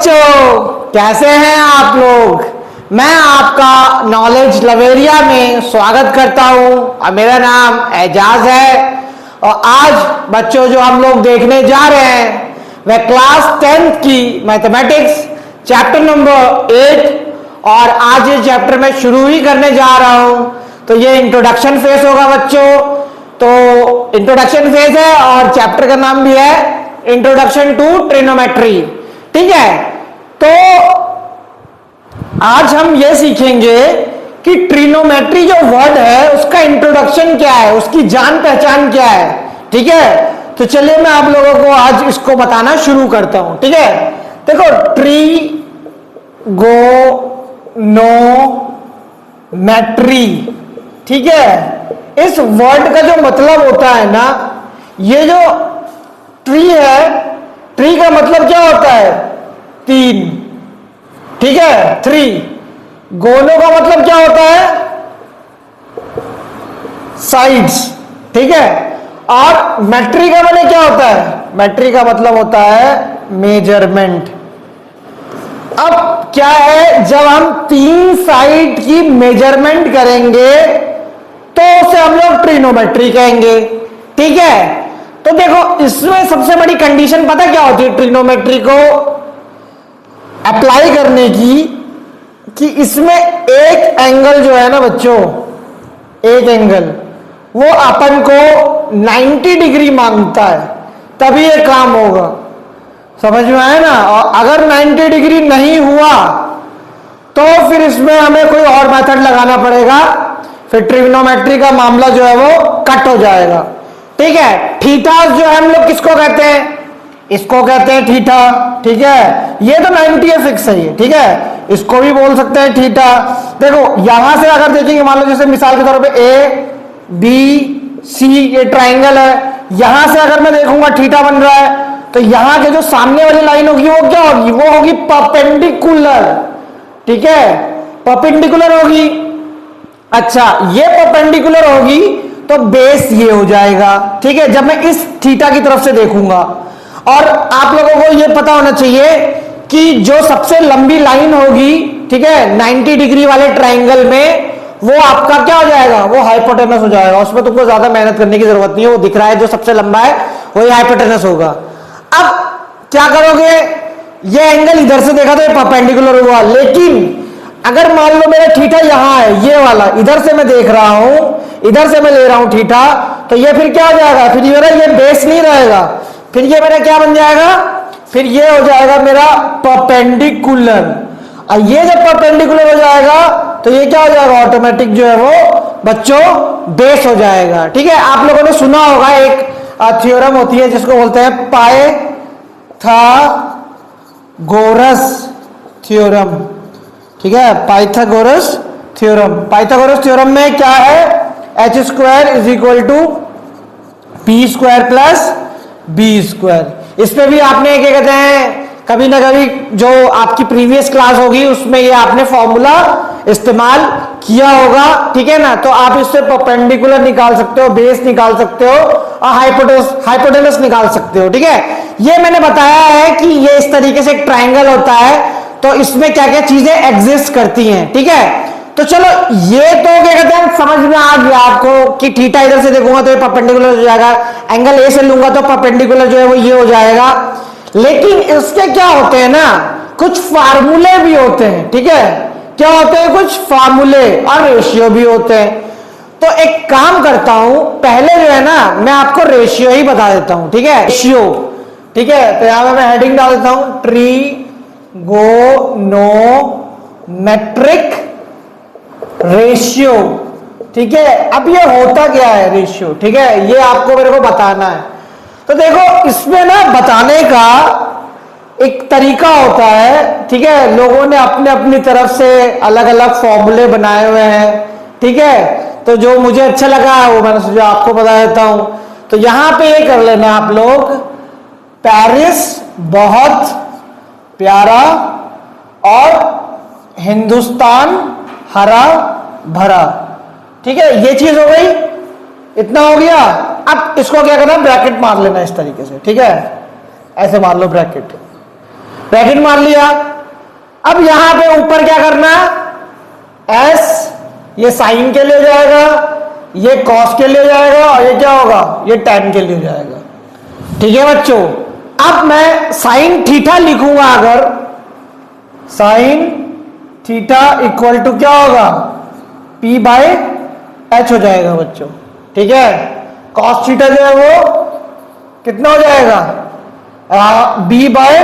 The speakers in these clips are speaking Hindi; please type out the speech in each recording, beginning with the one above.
बच्चों, कैसे हैं आप लोग। मैं आपका नॉलेज लवेरिया में स्वागत करता हूं और मेरा नाम एजाज है। और आज बच्चों जो हम लोग देखने जा रहे हैं वह क्लास 10th की मैथमेटिक्स चैप्टर नंबर 8 और आज ये चैप्टर मैं शुरू ही करने जा रहा हूं। तो ये इंट्रोडक्शन फेज होगा बच्चों। तो इंट्रोडक्शन फेज है और चैप्टर का नाम भी है इंट्रोडक्शन टू ट्रिग्नोमेट्री। ठीक है, तो आज हम ये सीखेंगे कि ट्रिग्नोमेट्री जो वर्ड है उसका इंट्रोडक्शन क्या है, उसकी जान पहचान क्या है। ठीक है, तो चलिए मैं आप लोगों को आज इसको बताना शुरू करता हूं। ठीक है, देखो ट्रिगोनोमेट्री, ठीक है, इस वर्ड का जो मतलब होता है ना, ये जो ट्री है, ट्री का मतलब क्या होता है, तीन। ठीक है, थ्री। गोनो का मतलब क्या होता है, साइड्स। ठीक है, और मैट्री का मतलब क्या होता है, मैट्री का मतलब होता है मेजरमेंट। अब क्या है, जब हम तीन साइड की मेजरमेंट करेंगे तो उसे हम लोग ट्रिग्नोमेट्री कहेंगे। ठीक है, तो देखो इसमें सबसे बड़ी कंडीशन पता क्या होती है ट्रिग्नोमेट्री को अप्लाई करने की, कि इसमें एक एंगल जो है ना बच्चों, एक एंगल वो अपन को 90 डिग्री मांगता है, तभी ये काम होगा। समझ में आया ना। और अगर 90 डिग्री नहीं हुआ तो फिर इसमें हमें कोई और मेथड लगाना पड़ेगा, फिर ट्रिग्नोमेट्री का मामला जो है वो कट हो जाएगा। ठीक है, थीटा जो है हम लोग किसको कहते हैं, इसको कहते हैं थीटा। ठीक है, ये तो 90 है, फिक्स है ये। ठीक है, इसको भी बोल सकते हैं थीटा। देखो यहां से अगर देखेंगे, मान लो जैसे मिसाल के तौर पे ए बी सी ये ट्राइंगल है, यहां से अगर मैं देखूंगा थीटा बन रहा है, तो यहां के जो सामने वाली लाइन होगी वो क्या होगी, वो होगी परपेंडिकुलर। ठीक है, परपेंडिकुलर होगी। अच्छा, ये परपेंडिकुलर होगी तो बेस ये हो जाएगा। ठीक है, जब मैं इस थीटा की तरफ से देखूंगा। और आप लोगों को ये पता होना चाहिए कि जो सबसे लंबी लाइन होगी, ठीक है, 90 डिग्री वाले ट्राइंगल में, वो आपका क्या हो जाएगा, वो हाइपोटेनस हो जाएगा। उसमें तुमको ज्यादा मेहनत करने की जरूरत नहीं है, वो दिख रहा है जो सबसे लंबा है वही हाइपोटेनस होगा। अब क्या करोगे, ये एंगल इधर से देखा तो ये परपेंडिकुलर हुआ, लेकिन अगर मान लो मेरा थीटा यहां है, ये वाला इधर से मैं देख रहा हूं, इधर से मैं ले रहा हूं थीटा, तो ये फिर क्या हो जाएगा, फिर ये मेरा ये बेस नहीं रहेगा, फिर ये मेरा क्या बन जाएगा, फिर ये हो जाएगा मेरा परपेंडिकुलर। और ये जब परपेंडिकुलर हो जाएगा तो ये क्या हो जाएगा, ऑटोमेटिक जो है वो बच्चों बेस हो जाएगा। ठीक है, आप लोगों ने सुना होगा एक थ्योरम होती है जिसको बोलते हैं पाइथागोरस थ्योरम। ठीक है, पाइथागोरस थ्योरम। पाइथागोरस थ्योरम में क्या है, H square is equal to P square plus B square. इसमें भी आपने क्या कहते हैं, कभी ना कभी जो आपकी प्रीवियस क्लास होगी उसमें ये आपने फॉर्मूला इस्तेमाल किया होगा। ठीक है ना, तो आप इससे परपेंडिकुलर निकाल सकते हो, बेस निकाल सकते हो और हाइपोटेनस निकाल सकते हो। ठीक है, ये मैंने बताया है कि ये इस तरीके से एक ट्राइंगल होता है, तो इसमें क्या क्या चीजें एग्जिस्ट करती हैं। ठीक है, तो चलो ये तो क्या कहते हैं समझ में आ गया आपको कि थीटा इधर से देखूंगा तो ये परपेंडिकुलर हो जाएगा, एंगल ए से लूंगा तो परपेंडिकुलर जो है वो ये हो जाएगा। लेकिन इसके क्या होते हैं ना, कुछ फार्मूले भी होते हैं। ठीक है, क्या होते हैं, कुछ फार्मूले और रेशियो भी होते हैं। तो एक काम करता हूं, पहले जो है ना मैं आपको रेशियो ही बता देता हूं। ठीक है, रेशियो। ठीक है, तो यहां मैं हेडिंग डाल देता हूं, ट्रिगोनोमेट्रिक रेशियो। ठीक है, अब ये होता क्या है रेशियो, ठीक है, ये आपको मेरे को बताना है। तो देखो इसमें ना बताने का एक तरीका होता है। ठीक है, लोगों ने अपने अपनी तरफ से अलग अलग फॉर्मूले बनाए हुए हैं। ठीक है, तो जो मुझे अच्छा लगा है वो मैंने सोचा आपको बता देता हूं। तो यहां पे ये कर लेना आप लोग, पेरिस बहुत प्यारा और हिंदुस्तान हरा भरा। ठीक है, ये चीज हो गई, इतना हो गया। अब इसको क्या करना, ब्रैकेट मार लेना इस तरीके से। ठीक है, ऐसे मार लो ब्रैकेट। ब्रैकेट मार लिया। अब यहां पे ऊपर क्या करना है, एस ये साइन के लिए हो जाएगा, ये कॉस के लिए हो जाएगा, और ये क्या होगा, ये टैन के लिए हो जाएगा। ठीक है बच्चों, अब मैं साइन थीटा लिखूंगा, अगर साइन थीटा इक्वल टू क्या होगा, पी बाय एच हो जाएगा बच्चों। ठीक है, कॉस थीटा जो है वो कितना हो जाएगा, बी बाय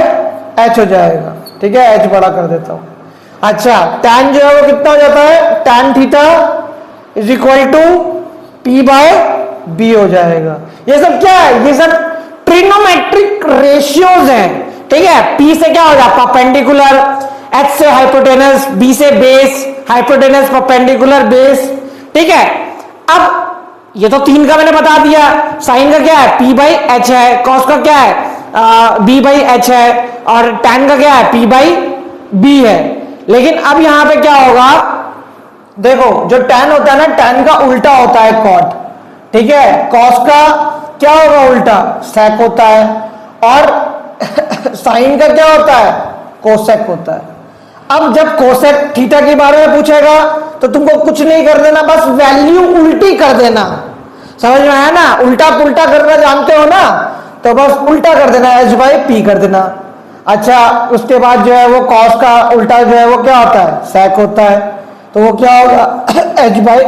एच हो जाएगा। ठीक है, एच बड़ा कर देता हूं। अच्छा, टैन जो है वो कितना हो जाता है, tan theta is equal to P by B हो जाएगा। ये सब क्या है, ये सब ट्रिग्नोमेट्रिक रेशियोज हैं। ठीक है, पी से क्या हो जाता है, परपेंडिकुलर, एच से हाइपोटेनस, बी से बेस, हाइपोटेनस परपेंडिकुलर बेस। ठीक है, अब ये तो 3 का मैंने बता दिया। साइन का क्या है, पी बाई एच है, कॉस का क्या है, बी बाई एच है, और टैन का क्या है, पी बाई बी है। लेकिन अब यहां पे क्या होगा, देखो जो टैन होता है ना, टैन का उल्टा होता है कॉट। ठीक है, कॉस का क्या होगा उल्टा, सेक होता है, और साइन का क्या होता है, कोसेक होता है। अब जब कोसेक थीटा के बारे में पूछेगा तो तुमको कुछ नहीं कर देना, बस वैल्यू उल्टी कर देना। समझ में आया ना, उल्टा पुल्टा करना जानते हो ना, तो बस उल्टा कर देना, एच बाई पी कर देना। अच्छा, उसके बाद जो है वो कॉस का उल्टा जो है वो क्या होता है, सेक होता है, तो वो क्या होगा, एच बाई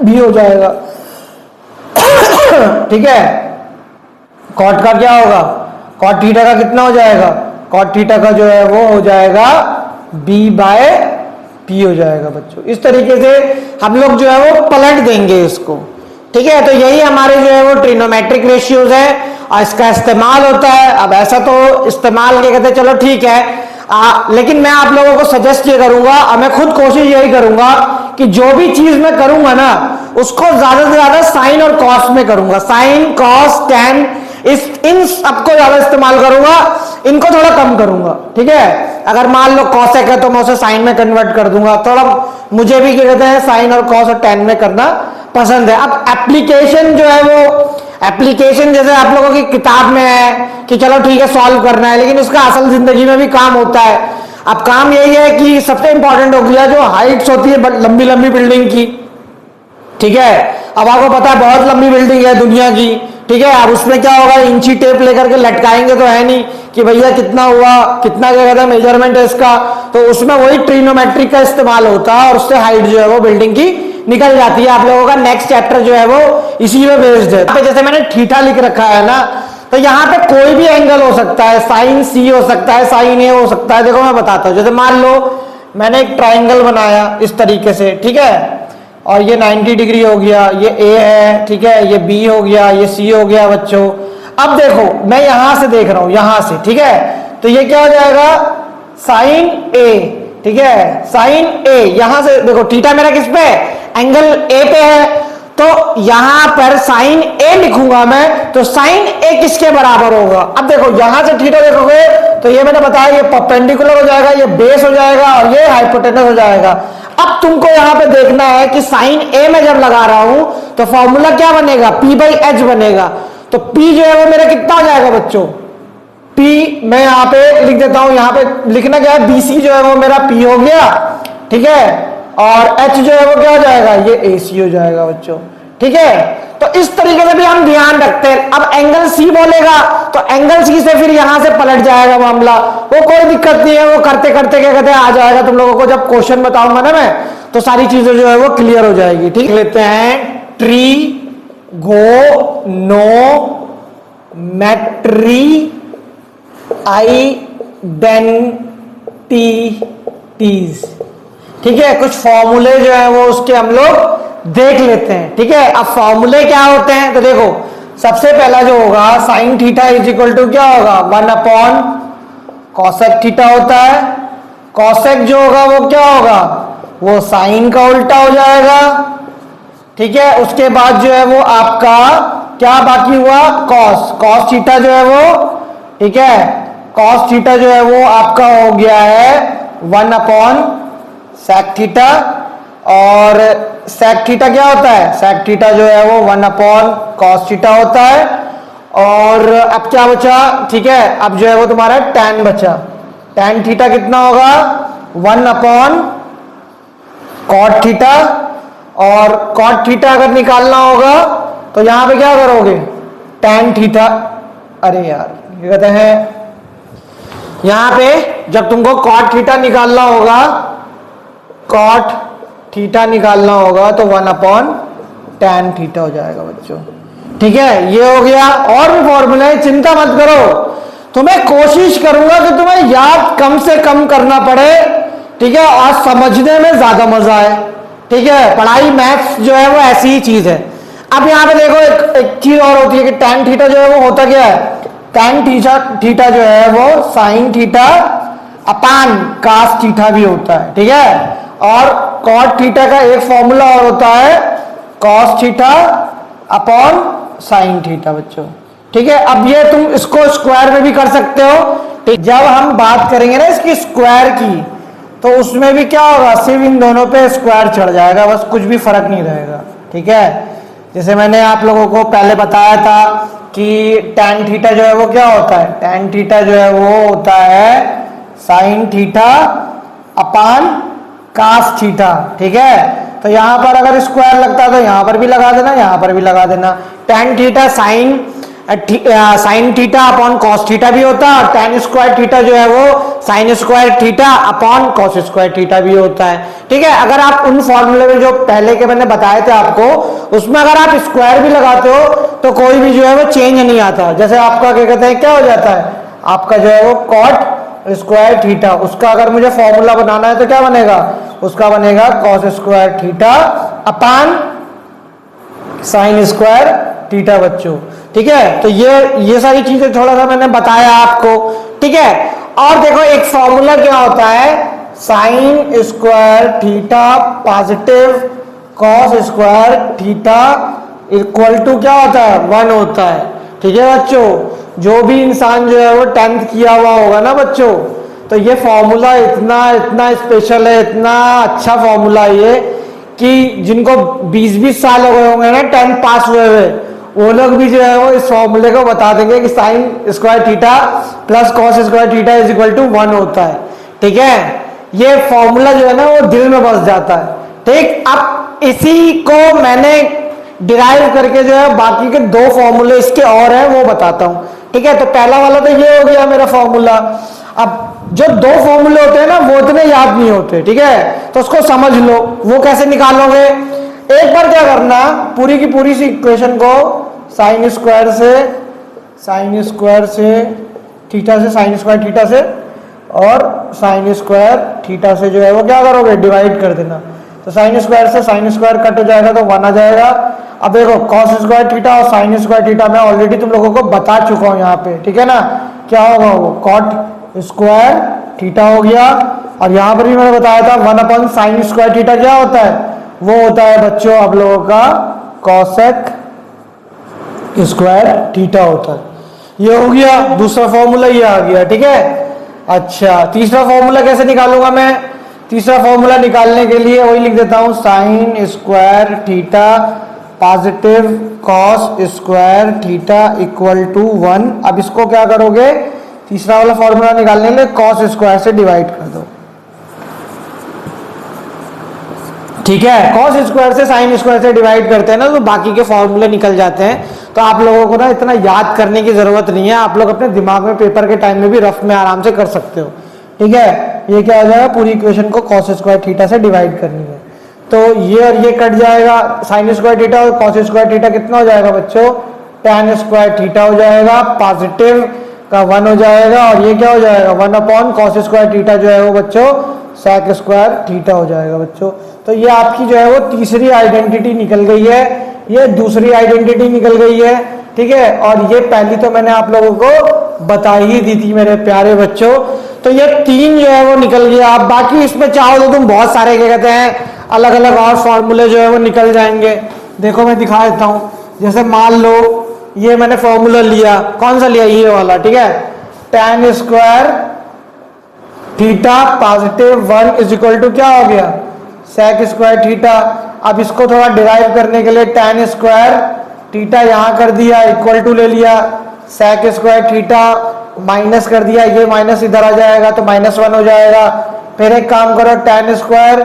बी हो जाएगा। ठीक है, कॉट का क्या होगा, कॉट थीटा का कितना हो जाएगा, कॉट थीटा का जो है वो हो जाएगा बी बाय पी हो जाएगा बच्चों। इस तरीके से हम लोग जो है वो पलट देंगे इसको। ठीक है, तो यही हमारे जो है वो ट्रिग्नोमेट्रिक रेशियोज है, और इसका इस्तेमाल होता है। अब ऐसा तो इस्तेमाल क्या कहते हैं, चलो ठीक है, लेकिन मैं आप लोगों को सजेस्ट ये करूंगा, और मैं खुद कोशिश यही करूंगा कि जो भी चीज मैं करूंगा ना, उसको ज्यादा से ज्यादा साइन और कॉस में करूंगा। साइन, कॉस, टैन, इन सबको ज्यादा इस्तेमाल करूंगा, इनको थोड़ा कम करूंगा। ठीक है, अगर मान लो कॉसेक है तो मैं उसे साइन में कन्वर्ट कर दूंगा। थोड़ा मुझे भी क्या कहते हैं, साइन और कॉस और टैन में करना पसंद है। अब एप्लीकेशन जो है वो, एप्लीकेशन जैसे आप लोगों की किताब में है कि चलो ठीक है सॉल्व करना है, लेकिन उसका असल जिंदगी में भी काम होता है। अब काम यही है कि सबसे इंपॉर्टेंट हो गया जो हाइट्स होती है लंबी लंबी बिल्डिंग की। ठीक है, अब आपको पता है बहुत लंबी बिल्डिंग है दुनिया की। ठीक है, अब उसमें क्या होगा, इंची टेप लेकर के लटकाएंगे तो है नहीं कि भैया कितना हुआ, कितना क्या कहता है मेजरमेंट है इसका, तो उसमें वही ट्रिग्नोमेट्रिक का इस्तेमाल होता है, और उससे हाइट जो है वो बिल्डिंग की निकल जाती है। आप लोगों का नेक्स्ट चैप्टर जो है वो इसी में बेस्ड है। पे जैसे मैंने थीटा लिख रखा है ना, तो यहाँ पे कोई भी एंगल हो सकता है, साइन सी हो सकता है, साइन ए हो सकता है। देखो मैं बताता हूँ, जैसे मान लो मैंने एक ट्राइंगल बनाया इस तरीके से, ठीक है, और ये 90 डिग्री हो गया, ये ए है, ठीक है, ये बी हो गया, ये सी हो गया बच्चों। अब देखो मैं यहां से देख रहा हूं, यहां से, ठीक है, तो ये क्या हो जाएगा, साइन ए। ठीक है, साइन ए, यहां से देखो थीटा मेरा किस पे, एंगल ए पे है, तो यहां पर साइन ए लिखूंगा मैं, तो साइन ए किसके बराबर होगा। अब देखो यहां से थीटा देखोगे तो ये मैंने बताया ये परपेंडिकुलर हो जाएगा, ये बेस हो जाएगा, और ये हाइपोटेनस हो जाएगा। अब तुमको यहां पे देखना है कि साइन ए में जब लगा रहा हूं तो फॉर्मूला क्या बनेगा, पी बाई एच बनेगा। तो पी जो है वो मेरा कितना हो जाएगा बच्चों, पी मैं यहां पे लिख देता हूं, यहां पे लिखना क्या है, बीसी जो है वो मेरा पी हो गया, ठीक है, और एच जो है वो क्या हो जाएगा, ये ए सी हो जाएगा बच्चों। ठीक है, तो इस तरीके से भी हम ध्यान रखते हैं। अब एंगल सी बोलेगा तो एंगल सी से फिर यहां से पलट जाएगा मामला, वो कोई दिक्कत नहीं है, वो करते करते क्या कहते हैं आ जाएगा। तुम लोगों को जब क्वेश्चन बताऊंगा ना मैं, तो सारी चीजें जो है वो क्लियर हो जाएगी। ठीक, लेते हैं आइडेंटिटीज। ठीक है, कुछ फॉर्मूले जो है वो उसके हम लोग देख लेते हैं। ठीक है, अब फॉर्मूले क्या होते हैं, तो देखो सबसे पहला जो होगा sine theta is equal to क्या होगा, 1 कॉसेक थीटा होता है। कॉसेक जो होगा वो क्या होगा, वो साइन का उल्टा हो जाएगा। ठीक है, उसके बाद जो है वो आपका क्या बाकी हुआ, कॉस, कॉस थीटा जो है वो, ठीक है, कॉस थीटा जो है वो आपका हो गया है 1 सेक थीटा। और सेक थीटा क्या होता है, सेक थीटा जो है वो 1 कॉस थीटा होता है। और अब क्या बचा, ठीक है, अब जो है वो तुम्हारा टैन बचा। tan थीटा कितना होगा 1 अपॉन cot थीटा, और cot थीटा अगर निकालना होगा तो यहां पे क्या करोगे tan थीटा, अरे यार ये कहते हैं यहां पे जब तुमको cot थीटा निकालना होगा, cot थीटा निकालना होगा तो 1 अपॉन tan थीटा हो जाएगा बच्चों। ठीक है, ये हो गया। और भी फॉर्मूला है, चिंता मत करो, तुम्हें कोशिश करूंगा कि तुम्हें याद कम से कम करना पड़े, ठीक है, और समझने में ज्यादा मजा आए। ठीक है, पढ़ाई मैथ्स जो है वो ऐसी ही चीज है। अब यहां पे देखो एक चीज और होती है कि tan थीटा जो है वो होता क्या है, tan थीटा जो है वो sin theta upon cos theta भी होता है। ठीक है, और cot थीटा का एक फॉर्मूला और होता है cos theta upon sin theta बच्चों। ठीक है, अब ये तुम इसको स्क्वायर में भी कर सकते हो। ठीक, जब हम बात करेंगे ना इसकी स्क्वायर की, तो उसमें भी क्या होगा, सिर्फ इन दोनों पे स्क्वायर चढ़ जाएगा, बस कुछ भी फर्क नहीं रहेगा। ठीक है, जैसे मैंने आप लोगों को पहले बताया था कि tan थीटा जो है वो क्या होता है, tan थीटा जो है वो होता है sin theta upon cos theta. ठीक है, तो यहां पर अगर स्क्वायर लगता है तो यहां पर भी लगा देना, यहां पर भी लगा देना। tan theta sine theta upon cos theta भी होता है, और tan स्क्वायर थीटा जो है वो sign square theta upon cos square theta भी होता है। ठीक है, अगर आप उन फॉर्मूले में जो पहले के मैंने बताए थे आपको, उसमें अगर आप स्क्वायर भी लगाते हो तो कोई भी जो है वो चेंज नहीं आता। जैसे आपका क्या कहते हैं, क्या हो जाता है आपका जो है वो कॉट स्क्वायर थीटा, उसका अगर मुझे फॉर्मूला बनाना है तो क्या बनेगा, उसका बनेगा cos square theta upon sign square theta बच्चों। ठीक है, तो ये सारी चीजें थोड़ा सा मैंने बताया आपको। ठीक है, और देखो एक फॉर्मूला क्या होता है, sine square theta positive cos square theta equal to क्या होता है 1 होता है। ठीक है बच्चों, जो भी इंसान जो है वो 10th किया हुआ होगा ना बच्चों, तो ये फॉर्मूला इतना इतना स्पेशल है, इतना अच्छा फॉर्मूला ये कि जिनको 20-20 साल हो गए होंगे ना 10th पास हुए हुए, वो लोग भी जो है वो इस फॉर्मूले को बता देंगे कि sine square theta plus cos square theta is equal to 1 होता है। ठीक है, ये फॉर्मूला जो है ना वो दिल में बस जाता है। ठीक, अब इसी को मैंने डिराइव करके जो है बाकी के 2 फॉर्मूले इसके और हैं वो बताता हूं। ठीक है, तो पहला वाला तो ये हो गया मेरा फॉर्मूला। अब जो 2 फॉर्मूले होते हैं ना वो इतने याद नहीं होते। ठीक है, तो उसको समझ लो, वो कैसे निकालोगे। एक बार क्या करना, पूरी की पूरी सी इक्वेशन को साइन स्क्वायर से थीटा से साइन स्क्वायर थीटा से और साइन स्क्वायर थीटा से जो है वो क्या करोगे, डिवाइड कर देना। तो साइन स्क्वायर से साइन स्क्वायर कट हो जाएगा तो 1 आ जाएगा। अब देखो कॉस स्क्वायर थीटा और साइन स्क्वायर थीटा मैं ऑलरेडी तुम लोगों को बता चुका हूं यहाँ पे। ठीक है ना, क्या होगा वो कॉट स्क्वायर थीटा हो गया, और यहाँ पर भी मैंने बताया था 1 अपॉन साइन स्क्वायर थीटा क्या होता है, वो होता है बच्चों आप लोगों का कॉसेक स्क्वायर थीटा होता है। ये हो गया दूसरा फॉर्मूला, ये आ गया। ठीक है, अच्छा तीसरा फॉर्मूला कैसे निकालूंगा मैं, तीसरा फॉर्मूला निकालने के लिए वही लिख देता हूं, sine square theta positive cos square theta equal to 1। अब इसको क्या करोगे, तीसरा वाला फॉर्मूला निकालने के लिए कॉस स्क्वायर से डिवाइड कर दो। ठीक है, कॉस स्क्वायर से साइन स्क्वायर से डिवाइड करते हैं ना तो बाकी के फॉर्मूले निकल जाते हैं। तो आप लोगों को ना इतना याद करने की जरूरत नहीं है, आप लोग अपने दिमाग में पेपर के टाइम में भी रफ में आराम से कर सकते हो। ठीक है, ये क्या हो जाएगा, पूरी इक्वेशन को कॉस स्क्वायर थीटा से डिवाइड करनी है, तो ये और ये कट जाएगा, साइन स्क्वायर थीटा और कॉस स्क्वायर थीटा कितना हो जाएगा बच्चों, tan स्क्वायर थीटा हो जाएगा, पॉजिटिव का 1 हो जाएगा, और ये क्या हो जाएगा 1 अपॉन कॉस स्क्वायर थीटा जो है वो बच्चों sec स्क्वायर थीटा हो जाएगा बच्चों। तो ये आपकी जो है वो तीसरी आइडेंटिटी निकल गई है, ये दूसरी आइडेंटिटी निकल गई है। ठीक है, और ये पहली तो मैंने आप लोगों को बता ही दी थी मेरे प्यारे बच्चों। तो ये 3 जो है वो निकल गया। आप बाकी इसमें चाहो तो तुम बहुत सारे क्या कहते हैं अलग अलग और फॉर्मूले जो है वो निकल जाएंगे। देखो मैं दिखा देता हूं, जैसे मान लो ये मैंने फॉर्मूला लिया, कौन सा लिया, ये वाला। ठीक है, tan square theta positive 1 is equal to क्या हो गया, sec स्क्वायर थीटा। अब इसको थोड़ा डिराइव करने के लिए tan स्क्वायर थीटा यहां कर दिया, इक्वल टू ले लिया, sec स्क्वायर थीटा माइनस कर दिया, ये माइनस इधर आ जाएगा तो -1 हो जाएगा। फिर एक काम करो, tan स्क्वायर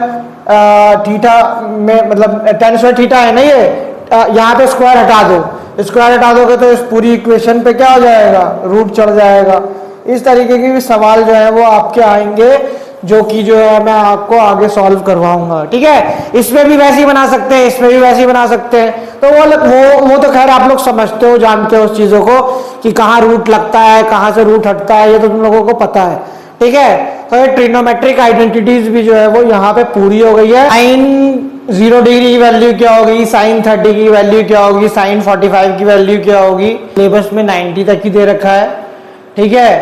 थीटा में, मतलब tan स्क्वायर थीटा है ना ये, यहाँ पे स्क्वायर हटा दो, स्क्वायर हटा दोगे तो इस पूरी इक्वेशन पे क्या हो जाएगा, रूट चढ़ जाएगा। इस तरीके के भी सवाल जो है वो आपके आएंगे, जो कि जो है मैं आपको आगे सॉल्व करवाऊंगा। ठीक है, इसमें भी वैसे ही बना सकते हैं, इसमें भी वैसे ही बना सकते हैं। तो वो तो खैर आप लोग समझते हो, जानते हो उस चीजों को कि कहाँ रूट लगता है, कहाँ से रूट हटता है, ये तो तुम लोगों को पता है। ठीक है, तो ये ट्रिग्नोमेट्रिक आइडेंटिटीज भी जो है वो यहाँ पे पूरी हो गई है। साइन 0 डिग्री की वैल्यू क्या होगी, साइन 30 की वैल्यू क्या होगी, साइन 45 की वैल्यू क्या होगी। सिलेबस में 90 तक ही दे रखा है। ठीक है,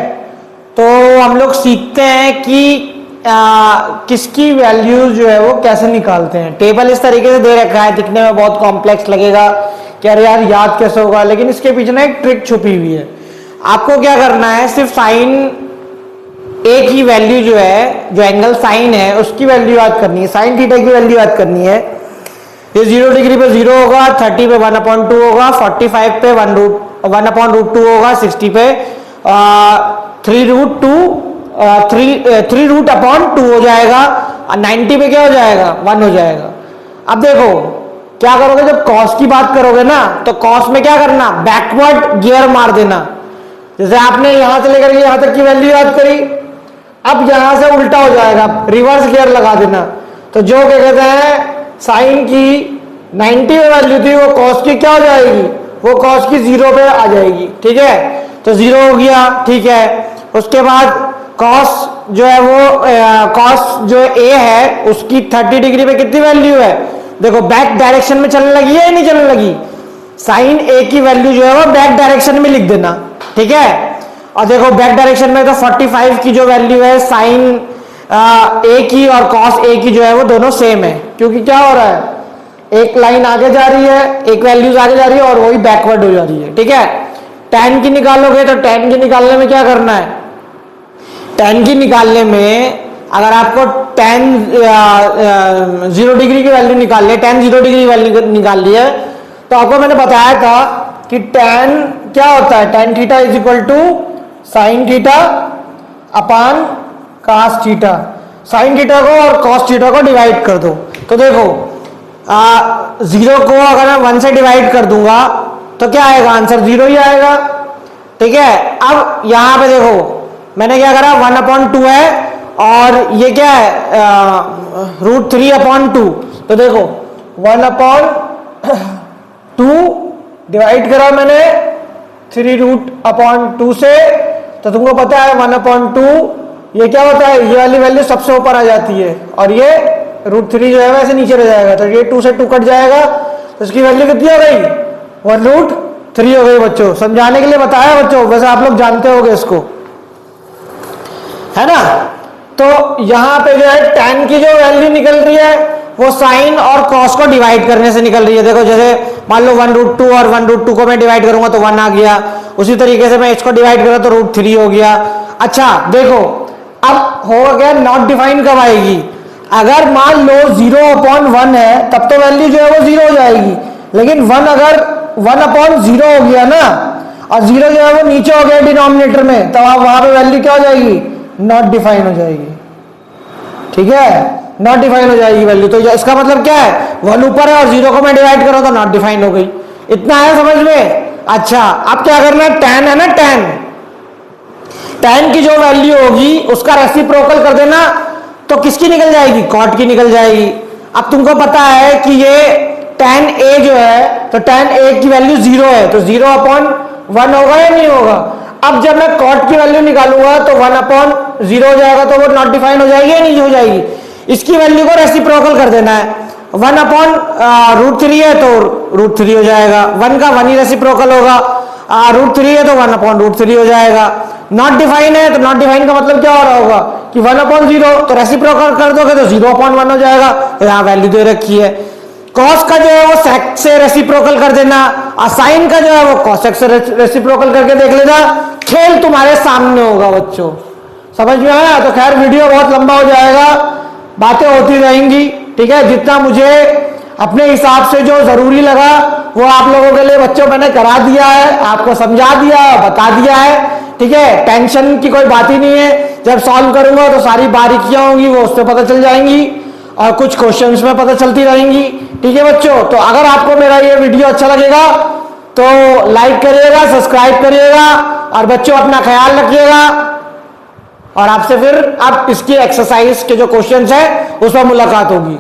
तो हम लोग सीखते हैं कि किसकी वैल्यूज जो है वो कैसे निकालते हैं। टेबल इस तरीके से दे रखा है, दिखने में बहुत कॉम्प्लेक्स लगेगा कि अरे यार याद कैसे होगा, लेकिन इसके पीछे ना एक ट्रिक छुपी हुई है। आपको क्या करना है, सिर्फ साइन ए की वैल्यू जो है, जो एंगल साइन है उसकी वैल्यू याद करनी है, साइन थीटा की वैल्यू याद करनी है। ये 0 डिग्री पे 0 होगा, 30 पे 1/2 होगा, 45 पे 1/√2 होगा, 60 पे 3√2 हो जाएगा, 90 पे क्या हो जाएगा, 1 हो जाएगा। अब देखो क्या करोगे, जब कॉस की बात करोगे ना तो कॉस में क्या करना, बैकवर्ड गियर मार देना। जैसे आपने यहां से लेकर यहां तक की वैल्यू याद करी, अब यहां से उल्टा हो जाएगा, रिवर्स गियर लगा देना। तो जो क्या कहते हैं, साइन की 90 में वैल्यू थी वो कॉस की क्या हो जाएगी, वो कॉस की 0 पे आ जाएगी। ठीक है, तो 0 हो गया। ठीक है, उसके बाद कॉस जो है वो कॉस जो ए है उसकी 30 डिग्री पे कितनी वैल्यू है, देखो बैक डायरेक्शन में चलने लगी है या नहीं चलने लगी। साइन ए की वैल्यू जो है वो बैक डायरेक्शन में लिख देना। ठीक है, और देखो बैक डायरेक्शन में तो 45 की जो वैल्यू है साइन ए की और कॉस ए की जो है वो दोनों सेम है, क्योंकि क्या हो रहा है, एक लाइन आगे जा रही है, एक वैल्यूज आगे जा रही है और वही बैकवर्ड हो जा रही है। ठीक है, tan की निकालोगे तो tan की निकालने में क्या करना है, tan की निकालने में अगर आपको tan 0 डिग्री की वैल्यू निकाल ले, tan 0 डिग्री वैल्यू निकाल ली है, तो आपको मैंने बताया था कि tan क्या होता है, tan theta is equal to sine theta upon cos theta. Sine theta को और cos थीटा को डिवाइड कर दो, तो देखो 0 को अगर मैं 1 से डिवाइड कर दूंगा तो क्या आएगा, आंसर 0 ही आएगा। ठीक है, अब यहां पे देखो मैंने क्या करा, 1/2 है और ये क्या है, √3/2। तो देखो 1/2 डिवाइड करा मैंने 3√2 से, तो तुमको पता है 1/2 ये क्या होता है, ये वाली वैल्यू सबसे ऊपर आ जाती है और ये √3 जो है वैसे नीचे रह जाएगा, तो ये 2 से 2 कट जाएगा, तो इसकी वैल्यू कितनी हो गई, 1√3 हो गई। बच्चों समझाने के लिए बताया बच्चों, वैसे आप लोग जानते होंगे इसको, है ना। तो यहां पे जो है tan की जो वैल्यू निकल रही है वो साइन और कॉस को डिवाइड करने से निकल रही है। देखो जैसे मान लो 1√2 और 1√2 को मैं डिवाइड करूंगा तो 1 आ गया, उसी तरीके से मैं इसको डिवाइड करूं तो √3 हो गया। अच्छा देखो अब होगा क्या, नॉट डिफाइन कब आएगी, अगर मान लो 0/1 है तब तो वैल्यू जो है वो 0 हो जाएगी, लेकिन 1 अगर 1/0 हो गया ना और 0 जो है वो नीचे हो गया डिनोमिनेटर में, तब आप वहां पे वैल्यू क्या हो जाएगी, नॉट डिफाइन हो जाएगी। ठीक है, नॉट डिफाइन हो जाएगी वैल्यू, तो इसका मतलब क्या है, 1 ऊपर है और 0 को मैं डिवाइड करूं तो नॉट डिफाइन हो गई। इतना है समझ में। अच्छा अब क्या करना है, tan है ना, tan की जो वैल्यू होगी उसका रेसिप्रोकल कर देना, तो किसकी निकल जाएगी, कॉट की निकल जाएगी। अब तुमको पता है कि ये tan a जो है, तो tan a की वैल्यू 0 है, तो 0/1 होगा या नहीं होगा। अब जब मैं कॉट की वैल्यू निकालूंगा तो 1/0 हो जाएगा, तो वो नॉट डिफाइन हो जाएगी या नहीं हो जाएगी। इसकी वैल्यू को रेसिप्रोकल कर देना है, 1/√3 है तो √3 हो जाएगा, 1 का 1 ही रेसिप्रोकल होगा, √3 है तो 1/√3 हो जाएगा। नॉट डिफाइन है तो नॉट डिफाइन का मतलब क्या हो रहा होगा कि 1/0, तो रेसिप्रोकल कर दोगे तो 0/1 हो जाएगा, तो यहाँ वैल्यू दे रखी है। कॉस का जो है वो सेक से रेसिप्रोकल कर देना और साइन का जो है वो कॉसेक से रेसिप्रोकल करके देख लेना, खेल तुम्हारे सामने होगा बच्चों। समझ में आया। तो खैर वीडियो बहुत लंबा हो जाएगा, बातें होती रहेंगी। ठीक है, जितना मुझे अपने हिसाब से जो जरूरी लगा वो आप लोगों के लिए बच्चों मैंने करा दिया है, आपको समझा दिया है, बता दिया है। ठीक है, टेंशन की कोई बात ही नहीं है। जब सॉल्व करूंगा तो सारी बारीकियां होंगी वो उससे पता चल जाएंगी और कुछ क्वेश्चंस में पता चलती रहेंगी। ठीक है बच्चों, तो अगर आपको मेरा ये वीडियो अच्छा लगेगा तो लाइक करिएगा, सब्सक्राइब करिएगा और बच्चों अपना ख्याल रखिएगा। और आपसे फिर अब इसकी एक्सरसाइज के जो क्वेश्चंस है उस पर मुलाकात होगी।